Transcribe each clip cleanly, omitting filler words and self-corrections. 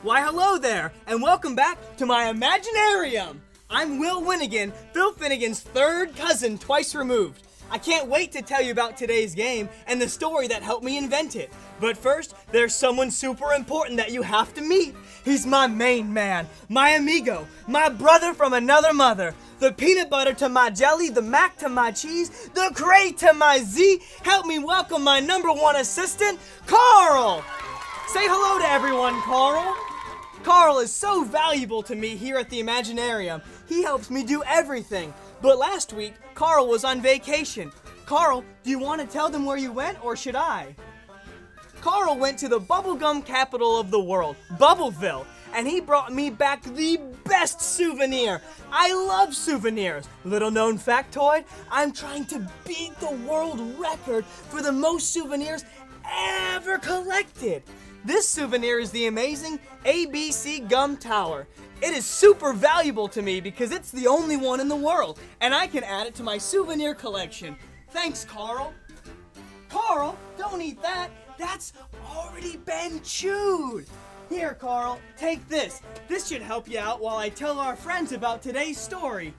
Why hello there, and welcome back to my Imaginarium! I'm Will Winnigan, Phil Finnegan's third cousin twice removed. I can't wait to tell you about today's game and the story that helped me invent it. But first, there's someone super important that you have to meet. He's my main man, my amigo, my brother from another mother. The peanut butter to my jelly, the mac to my cheese, the gray to my Z. Help me welcome my number one assistant, Carl! Say hello to everyone, Carl. Carl is so valuable to me here at the Imaginarium. He helps me do everything. But last week, Carl was on vacation. Carl, do you want to tell them where you went, or should I? Carl went to the bubblegum capital of the world, Bubbleville, and he brought me back the best souvenir. I love souvenirs. Little known factoid, I'm trying to beat the world record for the most souvenirs ever collected. This souvenir is the amazing ABC Gum Tower. It is super valuable to me because it's the only one in the world, and I can add it to my souvenir collection. Thanks, Carl. Carl, don't eat that. That's already been chewed. Here, Carl, take this. This should help you out while I tell our friends about today's story.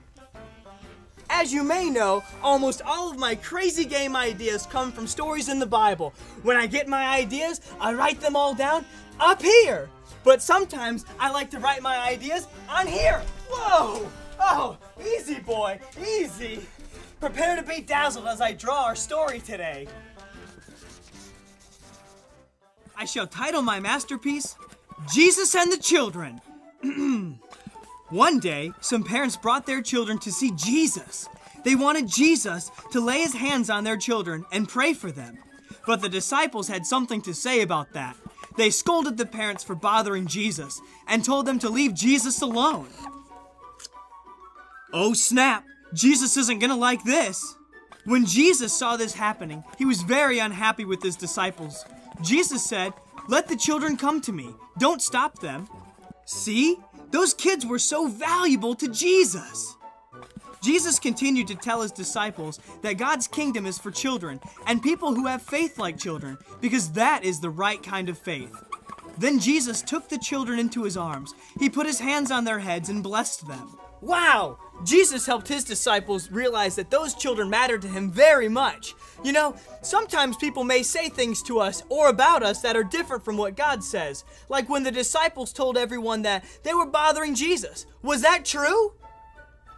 As you may know, almost all of my crazy game ideas come from stories in the Bible. When I get my ideas, I write them all down up here. But sometimes I like to write my ideas on here. Whoa! Oh, easy boy, easy. Prepare to be dazzled as I draw our story today. I shall title my masterpiece, Jesus and the Children. One day, some parents brought their children to see Jesus. They wanted Jesus to lay his hands on their children and pray for them. But the disciples had something to say about that. They scolded the parents for bothering Jesus and told them to leave Jesus alone. Oh snap, Jesus isn't gonna like this. When Jesus saw this happening, he was very unhappy with his disciples. Jesus said, "Let the children come to me. Don't stop them." See? Those kids were so valuable to Jesus. Jesus continued to tell his disciples that God's kingdom is for children and people who have faith like children, because that is the right kind of faith. Then Jesus took the children into his arms. He put his hands on their heads and blessed them. Wow! Jesus helped his disciples realize that those children mattered to him very much. You know, sometimes people may say things to us or about us that are different from what God says. Like when the disciples told everyone that they were bothering Jesus. Was that true?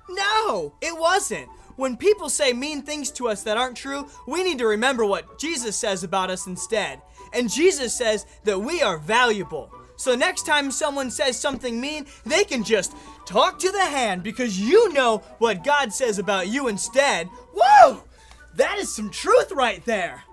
No, it wasn't. When people say mean things to us that aren't true, we need to remember what Jesus says about us instead. And Jesus says that we are valuable. So next time someone says something mean, they can just talk to the hand because you know what God says about you instead. Whoa! That is some truth right there.